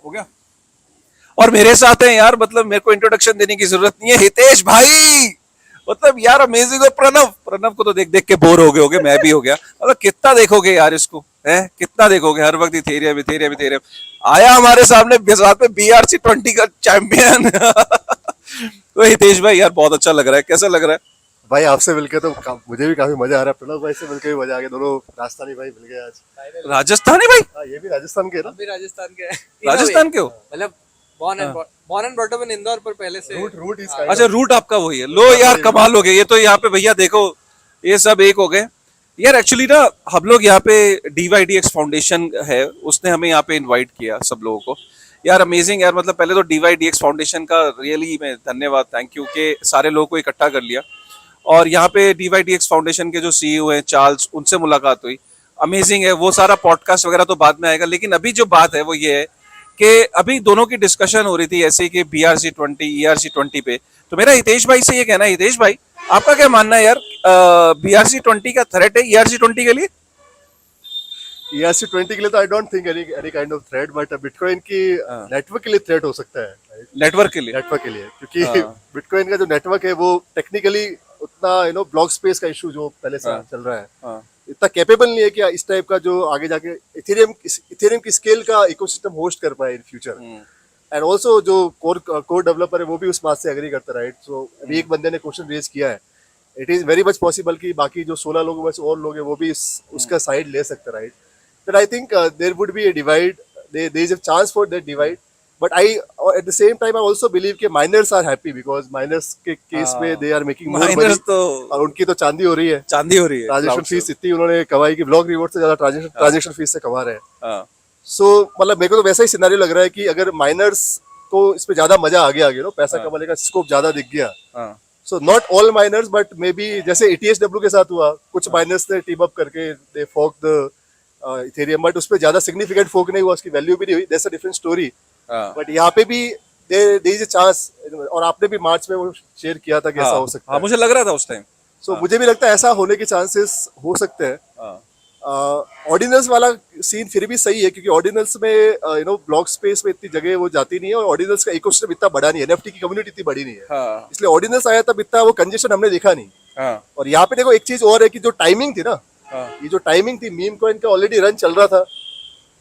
हो गया। और मेरे साथ है यार, मतलब मेरे को इंट्रोडक्शन देने की जरूरत नहीं है, हितेश भाई। मतलब यार अमेजिंग। और प्रणव, प्रणव को तो देख देख के बोर हो गए होगे, मैं भी हो गया। मतलब कितना देखोगे यार इसको, है कितना देखोगे, हर वक्त इथेरियम इथेरियम इथेरियम। आया हमारे सामने साथ में BRC 20 का चैंपियन। तो हितेश भाई यार बहुत अच्छा लग रहा है, कैसा लग रहा है? भाई आपसे मिलके तो मुझे भी काफी मजा आ रहा है। प्रणव भाई से मिलके भी मजा आ गया। दोनों राजस्थानी भाई मिल गए आज। राजस्थानी भाई? हाँ, ये भी राजस्थान के हैं ना? हम भी राजस्थान के हैं। राजस्थान के हो? मतलब born and brought up in Indore, पर पहले से रूट रूट इज हाँ। काइंड अच्छा, ऑफ। रूट आपका वही है। लो यार कमाल हो गया ये तो। यहाँ पे भैया देखो, ये सब एक हो गए यार। एक्चुअली ना हम लोग यहाँ पे DYDX फाउंडेशन है, उसने हमें यहाँ पे इनवाइट किया सब लोगों को। यार अमेजिंग यार, मतलब पहले तो DYDX फाउंडेशन का रियली मैं धन्यवाद, थैंक यू कि सारे लोगों को इकट्ठा कर लिया। और यहाँ पे DYDX फाउंडेशन के जो CEO हैं चार्ल्स, उनसे मुलाकात हुई। अमेजिंग है। वो सारा पॉडकास्ट वगैरह तो बाद में आएगा, लेकिन अभी जो बात है वो ये है कि अभी दोनों की डिस्कशन हो रही थी ऐसे कि BRC 20 ERC 20 पे। तो मेरा हितेश भाई से ये कहना है, हितेश भाई आपका क्या मानना है यार, BRC 20 का थ्रेट है ERC 20 के लिए? ERC 20 के लिए तो I don't think any any kind of threat, but bitcoin की नेटवर्क के लिए थ्रेट हो सकता है। नेटवर्क के लिए? नेटवर्क के लिए, क्योंकि बिटकॉइन का जो नेटवर्क है वो टेक्निकली उतना ब्लॉक स्पेस का इशू जो पहले से चल रहा है, इतना कैपेबल नहीं है कि इस टाइप का जो आगे जाके इथेरियम की स्केल का इकोसिस्टम होस्ट कर पाए इन फ्यूचर। एंड ऑल्सो जो कोर डेवलपर है वो भी उस बात से एग्री करता है, राइट? सो अभी एक बंदे ने क्वेश्चन रेज किया है, it is very much possible कि बाकी जो 16 लोग में से और लोग हैं वो भी उसका साइड ले सकते हैं, right? But I think there would be a divide, there is a chance for that divide. But I at the same time I also believe कि miners are happy, because miners के case में they are making more money. Miners तो और उनकी तो चांदी हो रही है, चांदी हो रही है। ट्रांजेक्शन cloud फीस से। इतनी उन्होंने कमाई कि ब्लॉक रिवॉर्ड से ज्यादा ट्रांजेक्शन फीस से कमा रहे हैं। हाँ, सो मतलब मेरे को तो वैसा ही सिनेरियो लग रहा है कि अगर माइनर्स को इसमें ज्यादा मजा आ गया पैसा कमाने का स्कोप ज्यादा दिख गया। हाँ, so not all miners, but may be जैसे ETHW के साथ हुआ, कुछ माइनर्स ने टीम अप करके दे फोक द इथेरियम, बट उसपे ज्यादा सिग्निफिकेंट फोक नहीं हुआ, उसकी वैल्यू भी नहीं हुई। That's a different story. हाँ, बट यहाँ पे भी देयर इज अ चांस, और आपने भी मार्च में वो शेयर किया था कि ऐसा हो सकता हाँ, है। मुझे लग रहा था उस टाइम। सो मुझे भी लगता है ऐसा होने के चांसेस हो सकते हैं। हाँ, ऑर्डिनल्स वाला सीन फिर भी सही है, क्योंकि ऑर्डिनल्स में ब्लॉक स्पेस में इतनी जगह वो जाती नहीं है, और ऑर्डिनल्स का इकोसिस्टम इतना बड़ा नहीं है, NFT की कम्युनिटी इतनी बड़ी नहीं है, हाँ, इसलिए ऑर्डिनल्स आया तब इतना वो कंजेशन हमने देखा नहीं। हाँ, और यहाँ पे देखो एक चीज और है कि जो टाइमिंग थी ना, हाँ, ये जो टाइमिंग थी, मीम कॉइन का ऑलरेडी रन चल रहा था,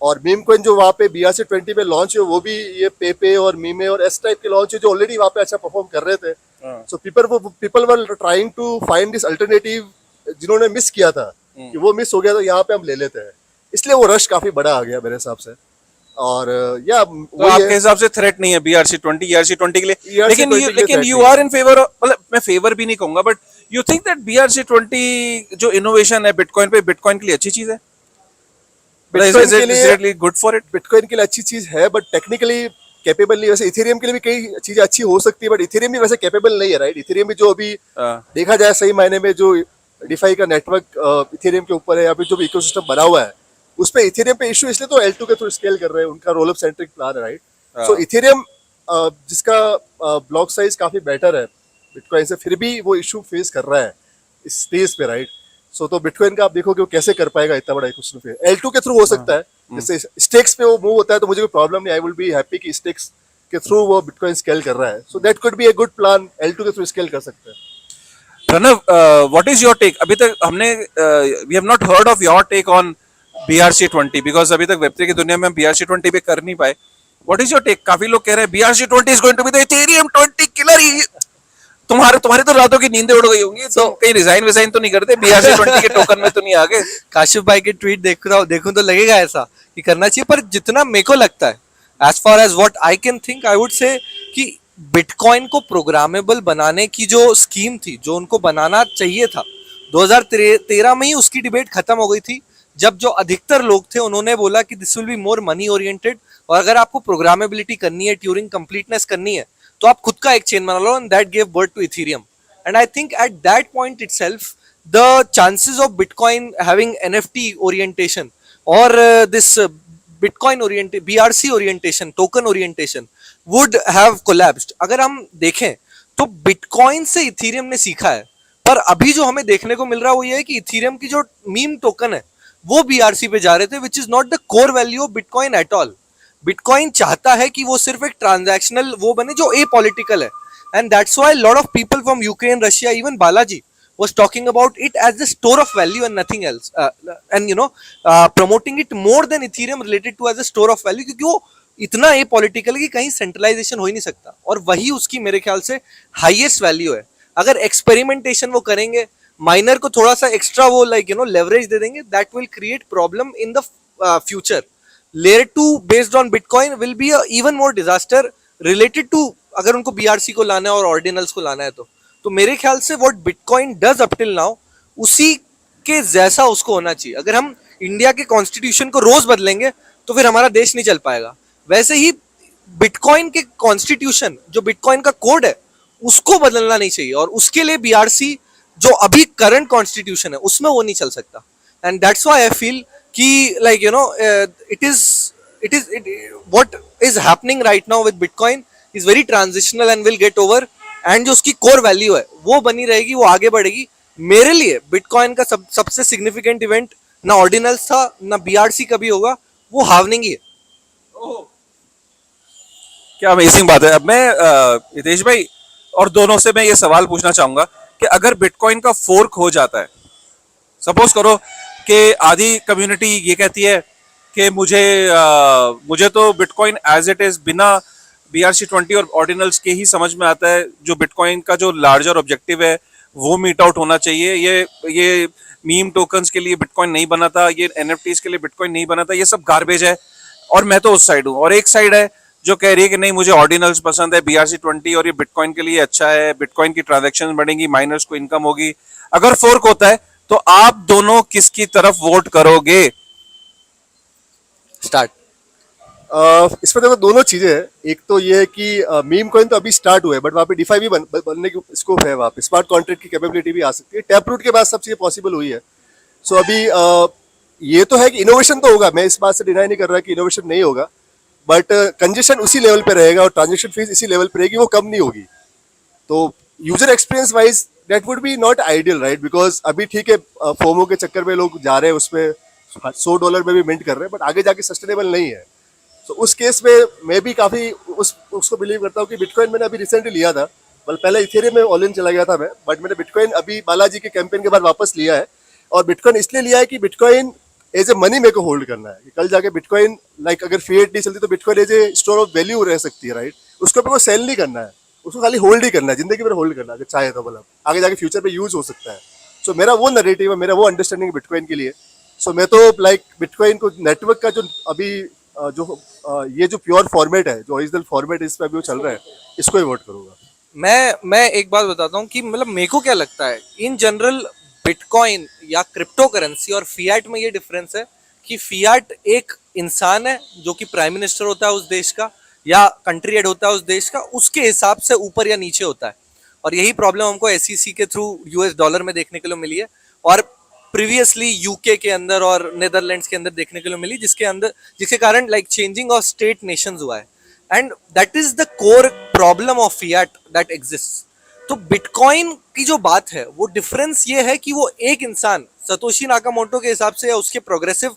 और मीम कॉइन जो वहाँ पे BRC 20 पे लॉन्च है वो भी ये पेपे और मीमे और एस टाइप के लॉन्च है जो ऑलरेडी वहाँ पे अच्छा परफॉर्म कर रहे थे। हाँ, so people were trying to find this alternative, जिन्होंने मिस किया था कि वो मिस हो गया तो यहाँ पे हम ले लेते हैं, इसलिए वो रश काफी बड़ा आ गया मेरे हिसाब से। और या तो आपके हिसाब से थ्रेट नहीं है BRC 20 ERC 20 के लिए? ERC लेकिन 20 के लिए लेकिन threat यू नहीं आर इन फेवर, मतलब मैं फेवर भी नहीं कहूंगा, but you think that BRC 20 जो इनोवेशन है बिटकॉइन पे, बिटकॉइन के लिए अच्छी चीज है? बिटकॉइन के लिए is good for it? Bitcoin के लिए अच्छी चीज है, बट टेक्निकली कैपेबल नहीं। वैसे इथेरियम के लिए भी कई चीजें अच्छी हो सकती है, बट इथेरियम भी वैसे कैपेबल नहीं है, राइट? इथेरियम भी जो अभी देखा जाए सही मायने में जो डिफाई का नेटवर्क इथेरियम के ऊपर है, या फिर जो भी इकोसिस्टम बना हुआ है उस पे इथेरियम पे इशू इसलिए तो L2 के थ्रू स्केल कर रहे हैं, उनका रोल अप सेंट्रिक प्लान है, राइट? सो इथेरियम जिसका ब्लॉक साइज काफी बेटर है बिटकॉइन से, फिर भी वो इशू फेस कर रहा है इस स्टेज पे, राइट? सो तो बिटकॉइन का आप देखो कि वो कैसे कर पाएगा इतना बड़ा इकोसिस्टम पे। L2 के थ्रू हो सकता है, जैसे स्टेक्स पे वो मूव होता है तो मुझे कोई प्रॉब्लम नहीं, आई विल बी हैप्पी कि स्टेक्स के थ्रू वो बिटकॉइन स्केल कर रहा है। So that could be a good plan, L2 के थ्रू स्केल कर सकते हैं। Pranav, what is your take? अभी तक हमने we have not heard of your take on BRC 20, because अभी तक वेब3 की दुनिया में हम BRC 20 पे कर नहीं पाए। What is your take? काफी लोग कह रहे हैं BRC 20 is going to be the ethereum 20 killer. तुम्हारे तुम्हारी तो रातों की नींदें उड़ गई होंगी, तो कहीं रिजाइन विजाइन तो नहीं करते? BRC 20 के टोकन में तो नहीं आ गए? काशिफ भाई के ट्वीट देख रहा हूँ, देखूं तो लगेगा ऐसा कि करना चाहिए, पर जितना मेरे को लगता है, as far as what I can think, I would say कि बिटकॉइन को प्रोग्रामेबल बनाने की जो स्कीम थी, जो उनको बनाना चाहिए था, 2013 में ही उसकी डिबेट खत्म हो गई थी, जब जो अधिकतर लोग थे उन्होंने बोला कि this will be more money oriented, और अगर आपको प्रोग्रामेबिलिटी करनी है, ट्यूरिंग कंप्लीटनेस करनी है, तो आप खुद का एक चेन बना लो, and that gave birth to Ethereum. And I think at that point itself the chances of Bitcoin having NFT orientation or this Bitcoin oriented BRC orientation, token orientation would have collapsed। अगर हम देखें तो Bitcoin से Ethereum ने सीखा है, पर अभी जो हमें देखने को मिल रहा है वो ये है कि Ethereum की जो मीम टोकन है वो BRC पे जा रहे थे, which is not the core value of Bitcoin at all। Bitcoin चाहता है कि वो सिर्फ एक ट्रांजैक्शनल वो बने जो ए पॉलिटिकल है, and that's why lot of people from Ukraine, Russia, even Balaji was talking about it as the store of value and nothing else, and promoting it more than ethereum related to as a store of value, क्योंकि वो इतना ए political है कि कहीं centralisation हो ही नहीं सकता, और वही उसकी मेरे ख्याल से हाईएस्ट वैल्यू है। अगर एक्सपेरिमेंटेशन वो करेंगे, माइनर को थोड़ा सा एक्स्ट्रा वो लेवरेज दे देंगे, that will create problem in the future. Layer 2 based on bitcoin will be a even more disaster related to, अगर उनको बीआरसी को लाना है और ऑर्डिनल्स को लाना है तो मेरे ख्याल से what bitcoin does up till now, उसी के जैसा उसको होना चाहिए। अगर हम इंडिया के कॉन्स्टिट्यूशन को रोज बदलेंगे तो फिर हमारा देश नहीं चल पाएगा। वैसे ही बिटकॉइन के कॉन्स्टिट्यूशन, जो बिटकॉइन का कोड है, उसको बदलना नहीं चाहिए, और उसके लिए बीआरसी जो अभी करंट कॉन्स्टिट्यूशन है उसमें वो नहीं चल सकता। And that's why I feel कि it is what is happening right now with bitcoin is very transitional and will get over, and जो उसकी कोर वैल्यू है वो बनी रहेगी, वो आगे बढ़ेगी। मेरे लिए बिटकॉइन का सबसे सिग्निफिकेंट इवेंट ना ऑर्डिनल्स था ना बीआरसी कभी होगा, वो हार्वनिंग ही है। क्या अमेजिंग बात है। अब मैं हितेश भाई और दोनों से मैं ये सवाल पूछना चाहूंगा कि अगर बिटकॉइन का फोर्क हो जाता है, सपोज करो कि आधी कम्युनिटी ये कहती है कि मुझे तो बिटकॉइन एज इट इज बिना BRC-20 और ऑर्डिनल्स के ही समझ में आता है, जो बिटकॉइन का जो लार्जर ऑब्जेक्टिव है वो मीट आउट होना चाहिए, ये मीम टोकन्स के लिए बिटकॉइन नहीं बना था, ये NFTs के लिए बिटकॉइन नहीं बना था, ये सब गार्बेज है, और मैं तो उस साइड हूँ। और एक साइड है जो कह रही है कि नहीं, मुझे ऑर्डिनल्स पसंद है, BRC-20 और ये बिटकॉइन के लिए अच्छा है, बिटकॉइन की ट्रांजेक्शन बढ़ेंगी, माइनर्स को इनकम होगी। अगर फोर्क होता है तो आप दोनों किसकी तरफ वोट करोगे? स्टार्ट। इसमें देखो दोनों चीजें हैं। एक तो ये है कि मीम कॉइन तो अभी स्टार्ट हुआ है, बट वहाँ पे डिफाई भी बनने की स्कोप है, वहाँ पे स्मार्ट कॉन्ट्रैक्ट की कैपेबिलिटी भी आ सकती है। टैप रूट के बाद सब चीजें पॉसिबल हुई है। सो अभी ये तो है कि इनोवेशन तो होगा, मैं इस बात से डिनाई नहीं कर रहा कि इनोवेशन नहीं होगा, बट कंजेशन उसी लेवल पे रहेगा और ट्रांजेक्शन फीस इसी लेवल पे रहेगी, वो कम नहीं होगी। तो user experience wise that would be not ideal, right? Because अभी ठीक है, फोमो के चक्कर में लोग जा रहे हैं, उसमें $100 में भी मिंट कर रहे हैं, बट आगे जाके सस्टेनेबल नहीं है। तो उस केस में मैं भी काफी उसको बिलीव करता हूँ कि बिटकॉइन मैंने अभी रिसेंटली लिया था, पहले इथेरियम में ऑल इन चला गया था मैं, बट मैंने बिटकॉइन अभी बालाजी के कैंपेन के बाद वापस लिया है। और बिटकॉइन इसलिए लिया है कि बिटकॉइन एज ए मनी मेरे को होल्ड करना है, कि कल जाके बिटकॉइन अगर फिएट नहीं चलती तो bitcoin as a store of value रह सकती है, राइट? उसको मेरे को सेल नहीं करना है, उसको खाली होल्ड ही करना है, जिंदगी भर होल्ड करना है, अगर चाहे तो, मतलब आगे जाके फ्यूचर में यूज हो सकता है। सो मेरा वो नरेटिव है, मेरा वो अंडरस्टैंडिंग बिटकॉइन के लिए। सो मैं तो बिटकॉइन को नेटवर्क का जो अभी ये जो प्योर फॉर्मेट है, जो ओरिजिनल फॉर्मेट इस पे अभी वो चल रहा है, इसको ही वोट करूंगा। मैं एक बात बताता हूँ कि मतलब मेरे को क्या लगता है, इन जनरल बिटकॉइन या क्रिप्टो करेंसी और फियाट में ये डिफरेंस है कि फियाट एक इंसान है जो कि प्राइम मिनिस्टर होता है उस देश का या कंट्री हेड होता है उस देश का, उसके हिसाब से ऊपर या नीचे होता है। और यही प्रॉब्लम हमको SEC के थ्रू US डॉलर में देखने के लिए मिली है, और प्रीवियसली यूके के अंदर और नेदरलैंड्स के अंदर देखने के लिए मिली, जिसके कारण चेंजिंग ऑफ स्टेट नेशंस हुआ है, and that is the core problem of Fiat that exists. तो बिटकॉइन की जो बात है, वो डिफरेंस ये है कि वो एक इंसान सतोशी नाकामोटो के हिसाब से या उसके प्रोग्रेसिव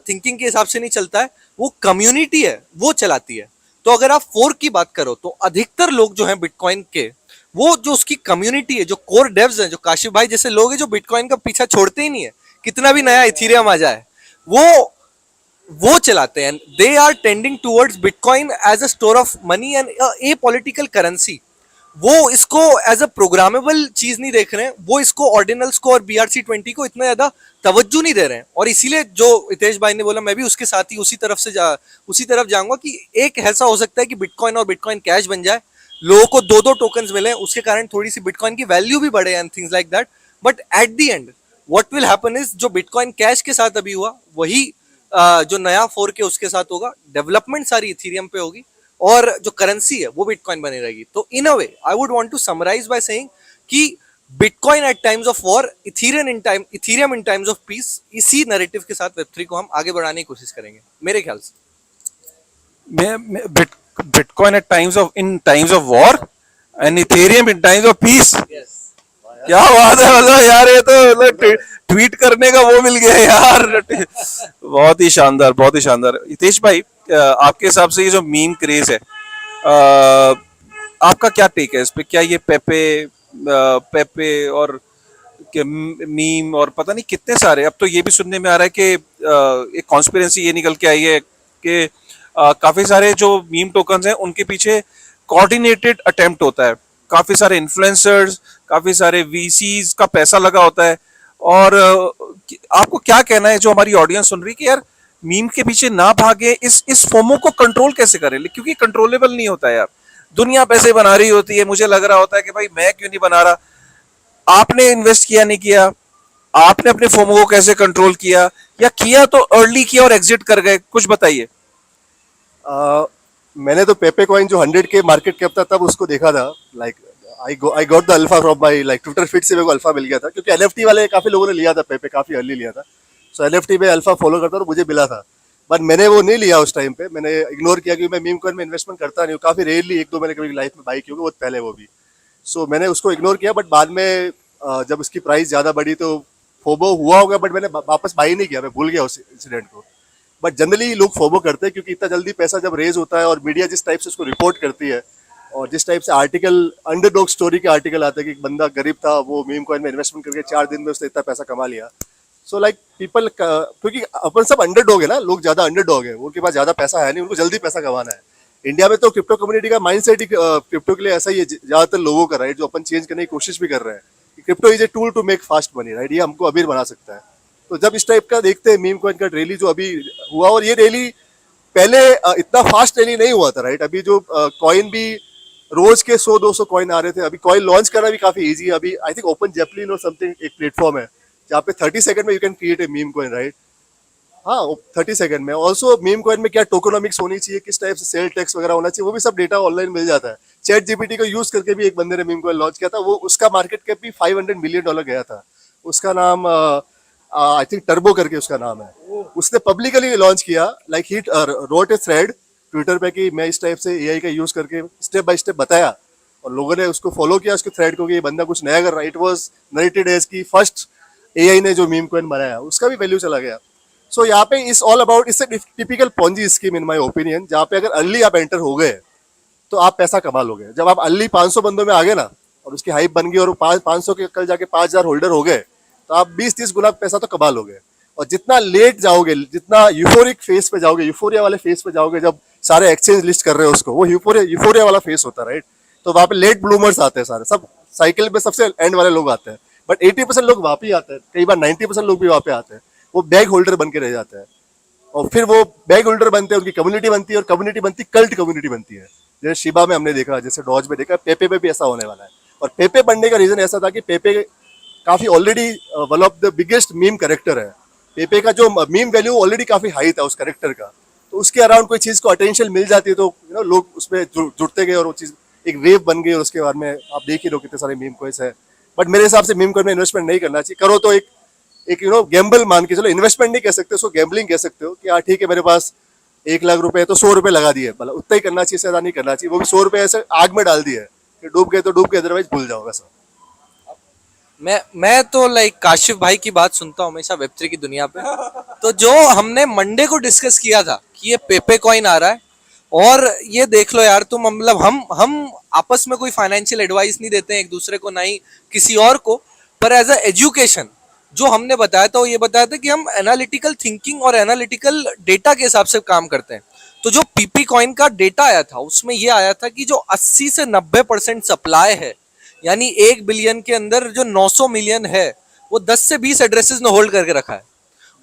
थिंकिंग के हिसाब से नहीं चलता है, वो कम्युनिटी है वो चलाती है। तो अगर आप फोर्क की बात करो तो अधिकतर लोग जो हैं बिटकॉइन के, वो जो उसकी कम्युनिटी है, जो कोर डेव्स हैं, जो काशिफ भाई जैसे लोग हैं जो बिटकॉइन का पीछा छोड़ते ही नहीं है, कितना भी नया इथेरियम आ जाए वो चलाते हैं। They are tending towards bitcoin as a store of money and a political currency. वो इसको एज अ प्रोग्रामेबल चीज नहीं देख रहे हैं, वो इसको ऑर्डिनल्स को और BRC-20 को इतना ज्यादा तवज्जो नहीं दे रहे हैं। और इसीलिए जो हितेश भाई ने बोला, मैं भी उसके साथ ही उसी तरफ जाऊंगा कि एक ऐसा हो सकता है कि बिटकॉइन और बिटकॉइन कैश बन जाए, लोगों को दो टोकन्स मिले, उसके कारण थोड़ी सी बिटकॉइन की वैल्यू भी बढ़े and things like that. But at the and what will happen is, जो बिटकॉइन कैश के साथ अभी हुआ वही जो नया फोर्क है उसके साथ होगा। डेवलपमेंट सारी इथेरियम पे होगी और जो करेंसी है वो बिटकॉइन बनी रहेगी। तो in a way I would want to summarize by saying कि bitcoin at times of war, Ethereum in times of peace, इसी नैरेटिव के साथ वेब3 को हम आगे बढ़ाने की कोशिश करेंगे मेरे ख्याल से। Bitcoin at times of war and Ethereum in times of peace. क्या बात है, मतलब यार ये तो ट्वीट करने का वो मिल गया यार। बहुत ही शानदार, बहुत ही शानदार। हितेश भाई, आपके हिसाब से ये जो मीम क्रेज है, आपका क्या टेक है इस पे? क्या ये पेपे और मीम और पता नहीं कितने सारे, अब तो ये भी सुनने में आ रहा है कि एक कॉन्स्पिरेसी ये निकल के आई है कि काफी सारे जो मीम टोकन्स हैं उनके पीछे कोऑर्डिनेटेड अटेम्प्ट होता है, काफी सारे इन्फ्लुएंसर्स, काफी सारे वीसीज का पैसा लगा होता है। और आपको क्या कहना है जो हमारी ऑडियंस सुन रही है कि यार मीम के पीछे ना भागे, इस फोमो को कंट्रोल कैसे करें? क्योंकि कंट्रोलेबल नहीं होता है यार, दुनिया पैसे बना रही होती है, मुझे लग रहा होता है कि भाई मैं क्यों नहीं बना रहा। आपने इन्वेस्ट किया नहीं किया, आपने अपने फोमो को कैसे कंट्रोल किया, या किया तो अर्ली किया और एग्जिट कर गए, कुछ बताइए। मैंने तो पेपे कॉइन जो 100K मार्केट कैप था तब उसको देखा था, like I got the alpha from my like Twitter feed से मेरे को अल्फा मिल गया था, क्योंकि एनएफटी वाले काफी लोगों ने लिया था पेपे, काफी अर्ली लिया था। सो एनएफटी में अल्फा फॉलो करता और मुझे मिला था, बट मैंने वो नहीं लिया उस टाइम पे, मैंने इग्नोर किया क्योंकि मैं मीम कॉइन में इन्वेस्टमेंट करता नहीं हूँ, काफी रेयरली एक दो मैंने कभी लाइफ में बाई की होगी, बहुत पहले वो भी। सो मैंने उसको इग्नोर किया, बट बाद में जब उसकी प्राइस ज्यादा बढ़ी तो फोबो हुआ होगा, बट मैंने वापस बाई नहीं किया, मैं भूल गया उस इंसिडेंट को। बट जनरली लोग फोबो करते हैं क्योंकि इतना जल्दी पैसा जब रेज होता है और मीडिया जिस टाइप से उसको रिपोर्ट करती है और जिस टाइप से आर्टिकल, अंडरडॉग स्टोरी के आर्टिकल आते हैं कि एक बंदा गरीब था, वो मीम कॉइन में इन्वेस्टमेंट करके 4 दिन में उसने इतना पैसा कमा लिया। सो लाइक पीपल, क्योंकि अपन सब अंडरडॉग है ना, लोग ज्यादा अंडरडॉग है, उनके पास ज्यादा पैसा है नहीं, उनको जल्दी पैसा कमाना है। इंडिया में तो क्रिप्टो कम्युनिटी का माइंडसेट ही क्रिप्टो के लिए ऐसा ही है ज्यादातर लोगों का, राइट, जो अपन चेंज करने की कोशिश भी कर रहे हैं। Crypto is a tool to make fast money, right, ये हमको अमीर बना सकता है। तो जब इस टाइप का देखते हैं मीम कॉइन का रैली जो अभी हुआ, और ये रैली पहले इतना फास्ट रैली नहीं हुआ था, राइट, अभी जो कॉइन भी रोज के 100-200 कॉइन आ रहे थे, अभी कॉइन लॉन्च करना भी काफी इजी है। अभी आई थिंक ओपन जेपलिन और समथिंग एक प्लेटफॉर्म है जहाँ पे 30 सेकंड में you can create a meme coin, right. हाँ, 30 सेकंड में। ऑल्सो मीम कॉइन में क्या टोकोनॉमिक्स होनी चाहिए, किस टाइप से सेल टैक्स वगैरह होना चाहिए, वो भी सब डेटा ऑनलाइन मिल जाता है। चैट जीपीटी को यूज करके भी एक बंदे ने मीम कॉइन लॉन्च किया था, वो उसका मार्केट कैप भी $500 मिलियन गया था। उसका नाम आई थिंक टर्बो करके उसका नाम है। उसने पब्लिकली लॉन्च किया, like he wrote a thread Twitter पे कि मैं इस टाइप से एआई का यूज करके स्टेप बाय स्टेप बताया, और लोगों ने उसको फॉलो किया, उसके थ्रेड को, कि ये बंदा कुछ नया कर रहा है। इट वाज नरेटेड एज की फर्स्ट एआई ने जो मीम कॉइन बनाया, उसका भी वैल्यू चला गया। सो यहाँ पे इस all about, it's typical Ponzi scheme in my opinion, जहाँ पे अगर अर्ली आप एंटर हो गए तो आप पैसा कमा लोगे। जब आप अर्ली 500 बंदों में आ गए ना, और उसकी हाइप बन गई और 500 के कल जाके 5000 होल्डर हो गए, तो आप 20-30 गुना पैसा तो कमा लोगे। और जितना लेट जाओगे, जितना यूफोरिक फेस पे जाओगे, यूफोरिया वाले फेस पे जाओगे, जब सारे एक्सचेंज लिस्ट कर रहे हो उसको, वो यूफोरिया वाला फेस होता है, राइट। तो वहाँ पे लेट ब्लूमर्स आते हैं, सारे सब साइकिल में सबसे एंड वाले लोग आते हैं, बट 80% लोग वहाँ पे आते हैं, कई बार 90% लोग भी वहाँ पे आते हैं, वो बैग होल्डर बन के रह जाते हैं। और फिर वो बैग होल्डर बनते हैं, उनकी कम्युनिटी बनती है, और कम्युनिटी बनती, कल्ट कम्युनिटी बनती है। जैसे शिबा में हमने देखा, जैसे डॉज में देखा, पेपे में भी ऐसा होने वाला है। और पेपे बनने का रीजन ऐसा था कि पेपे काफी already one of the biggest meme character है। पेपे का जो मीम वैल्यू ऑलरेडी काफी हाई था उस कैरेक्टर का, तो उसके अराउंड कोई चीज को अटेंशन मिल जाती है तो लोग उसमें जुड़ते गए, और वो चीज एक वेव बन गई, और उसके बाद में आप देख ही लो कितने सारे मीम कोइंस है। बट मेरे हिसाब से मीम कोइन में इन्वेस्टमेंट नहीं करना चाहिए। करो तो एक गैम्बल मान के चलो, इन्वेस्टमेंट नहीं कह सकते उसको, गैम्बलिंग कह सकते हो कि हाँ ठीक है, मेरे पास 1 लाख रुपए तो 100 रुपए लगा दिए, मतलब उतना ही करना चाहिए, ज्यादा नहीं करना चाहिए। वो भी 100 रुपए ऐसे आग में डाल दिए कि डूब गए तो डूब गए, अदरवाइज भूल जाओ वैसा। मैं तो लाइक काशिफ भाई की बात सुनता हूँ हमेशा वेब3 की दुनिया पे। तो जो हमने मंडे को डिस्कस किया था कि ये पेपे कॉइन आ रहा है, और ये देख लो यार तुम, मतलब हम आपस में कोई फाइनेंशियल एडवाइस नहीं देते हैं एक दूसरे को, ना ही किसी और को, पर एज अ एजुकेशन जो हमने बताया था वो ये बताया था कि हम एनालिटिकल थिंकिंग और एनालिटिकल डेटा के हिसाब से काम करते हैं। तो जो पीपी कॉइन का डेटा आया था उसमें ये आया था कि जो 80 से 90% सप्लाई है, यानी 1 बिलियन के अंदर जो 900 मिलियन है, वो 10 से 20 एड्रेसेस ने होल्ड करके रखा है,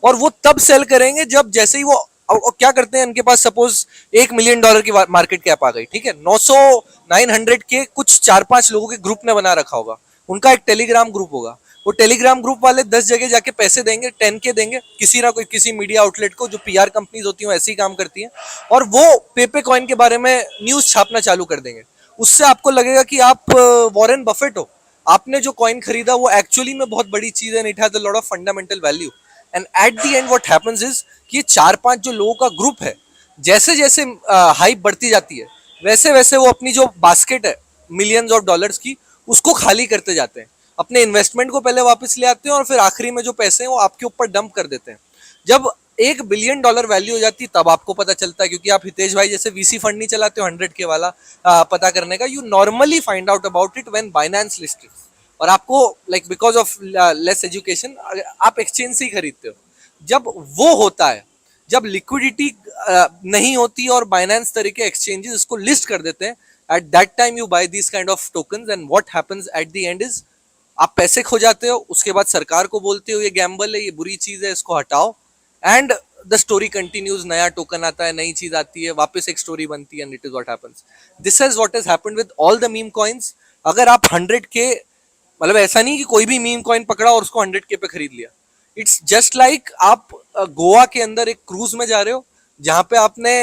और वो तब सेल करेंगे जब जैसे ही वो क्या करते हैं, इनके पास सपोज $1 मिलियन की मार्केट कैप आ गई, ठीक है, 900 के कुछ 4-5 लोगों के ग्रुप ने बना रखा होगा, उनका एक टेलीग्राम ग्रुप होगा, वो टेलीग्राम ग्रुप वाले 10 जगह जाके पैसे देंगे, 10K देंगे किसी ना कोई, किसी मीडिया आउटलेट को, जो पीआर कंपनीज होती हैं ऐसे ही काम करती हैं, और वो पेपे कॉइन के बारे में न्यूज छापना चालू कर देंगे। उससे आपको लगेगा कि आप वॉरेन बफेट हो, आपने जो कॉइन खरीदा वो एक्चुअली में बहुत बड़ी चीज है, it has a lot of fundamental value. And eight the and what happens is कि ये 4-5 जो लोगों का ग्रुप है, जैसे जैसे हाइप बढ़ती जाती है, वैसे वैसे वो अपनी जो बास्केट है मिलियंस ऑफ डॉलर्स की, उसको खाली करते जाते हैं, अपने इन्वेस्टमेंट को पहले वापस ले आते हैं, और फिर आखिरी में जो पैसे हैं वो आपके ऊपर डंप कर देते हैं। जब $1 बिलियन वैल्यू हो जाती तब आपको पता चलता है, क्योंकि आप हितेश भाई जैसे वीसी फंड नहीं चलाते हो 100K वाला पता करने का. You normally find out about it when Binance listed. और आपको like because of less education आप एक्सचेंज से ही खरीदते हो. जब वो होता है, जब लिक्विडिटी नहीं होती और बाइनेंस तरीके एक्सचेंजेस इसको लिस्ट कर देते हैं, at that time you buy this kind of tokens and what happens at the end is आप पैसे खो जाते हो. उसके बाद सरकार को बोलते हो ये गैम्बल है, ये बुरी चीज है, इसको हटाओ, एंड द स्टोरी कंटिन्यूज. नया टोकन आता है, नई चीज आती है, वापस एक स्टोरी बनती है, and it is what happens. This is what has happened with all the meme coins. अगर आप 100K, मतलब ऐसा नहीं कि कोई भी मीम कॉइन पकड़ा और उसको 100K पे खरीद लिया. इट्स जस्ट लाइक आप गोवा के अंदर एक क्रूज में जा रहे हो, जहां पे आपने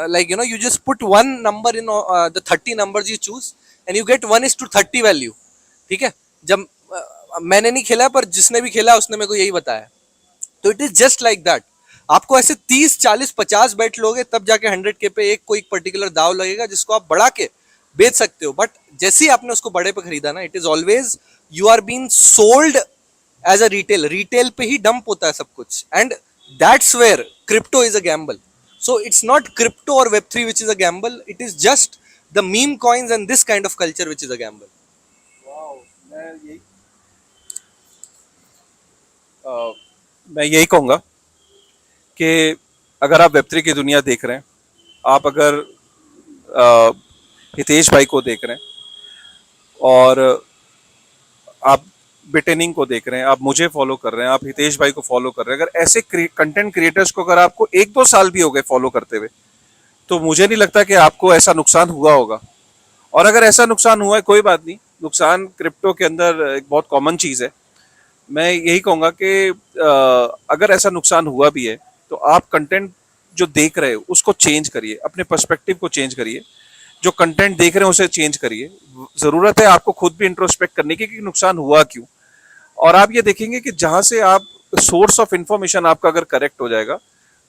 like you know you just put one number in the 30 numbers you choose and you get 1:30 value. ठीक है. जब मैंने नहीं खेला, पर जिसने भी खेला उसने मेरे को यही बताया. तो it is just like that. आपको ऐसे 30, 40, 50 बेट लोगे तब जाके 100K पे एक कोई पर्टिकुलर दाव लगेगा जिसको आप बढ़ा के बेच सकते हो. बट जैसे ही आपने उसको बड़े पे खरीदा ना, it is always you are been sold as a retail पे ही डंप होता है सब कुछ. And that's where crypto is a gamble. So it's not crypto और Web3 which is a gamble, it is just the meme coins and this kind of culture which is a gamble. मैं यही कहूँगा कि अगर आप Web3 की दुनिया देख रहे हैं, आप अगर हितेश भाई को देख रहे हैं और आप बिटेनिंग को देख रहे हैं, आप मुझे फॉलो कर रहे हैं, आप हितेश भाई को फॉलो कर रहे हैं, अगर ऐसे कंटेंट क्रिएटर्स को अगर आपको 1-2 साल भी हो गए फॉलो करते हुए, तो मुझे नहीं लगता कि आपको ऐसा नुकसान हुआ होगा. और अगर ऐसा नुकसान हुआ है, कोई बात नहीं, नुकसान क्रिप्टो के अंदर एक बहुत कॉमन चीज़ है. मैं यही कहूँगा कि अगर ऐसा नुकसान हुआ भी है तो आप कंटेंट जो देख रहे हो उसको चेंज करिए, अपने पर्सपेक्टिव को चेंज करिए, जो कंटेंट देख रहे हैं उसे चेंज करिए. ज़रूरत है आपको खुद भी इंट्रोस्पेक्ट करने की कि नुकसान हुआ क्यों. और आप ये देखेंगे कि जहाँ से आप सोर्स ऑफ इंफॉर्मेशन आपका अगर करेक्ट हो जाएगा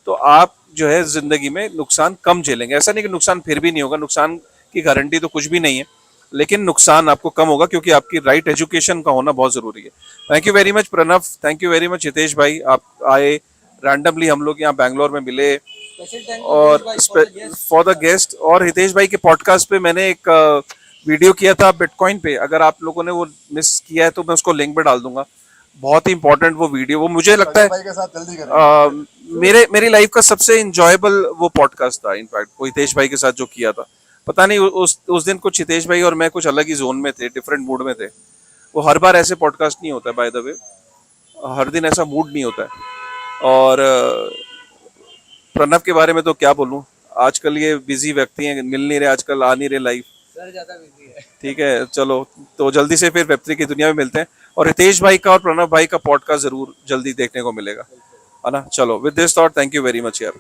तो आप जो है ज़िंदगी में नुकसान कम झेलेंगे. ऐसा नहीं कि नुकसान फिर भी नहीं होगा, नुकसान की गारंटी तो कुछ भी नहीं है, लेकिन नुकसान आपको कम होगा क्योंकि आपकी राइट एजुकेशन का होना बहुत ज़रूरी है. Thank you very much Pranav, thank you very much Hitesh भाई. आप आए रैंडमली, हम लोग यहाँ बैंगलोर में मिले, और फॉर द गेस्ट. और हितेश भाई के पॉडकास्ट पे मैंने एक वीडियो किया था बिटकॉइन पे, अगर आप लोगों ने वो मिस किया है तो मैं उसको लिंक पे डाल दूंगा. बहुत ही इंपॉर्टेंट वो वीडियो, वो मुझे लगता है भाई के साथ जल्दी करेंगे. मेरी लाइफ का सबसे इंजॉयबल वो पॉडकास्ट था. इनफैक्ट वो हितेश भाई के साथ जो किया था, पता नहीं उस दिन कुछ हितेश भाई और मैं कुछ अलग ही जोन में थे, डिफरेंट मूड में थे. वो हर बार ऐसे पॉडकास्ट नहीं होता है, बाय द वे, हर दिन ऐसा मूड नहीं होता है. और प्रणव के बारे में तो क्या बोलूं, आजकल ये बिजी व्यक्ति हैं, मिल नहीं रहे आजकल, आ नहीं रहे लाइव. सर ज्यादा बिजी है. ठीक है, चलो तो जल्दी से फिर Web3 की दुनिया में मिलते हैं. और हितेश भाई का और प्रणव भाई का पॉडकास्ट जरूर जल्दी देखने को मिलेगा, है ना. चलो, with this thought, thank you very much यार.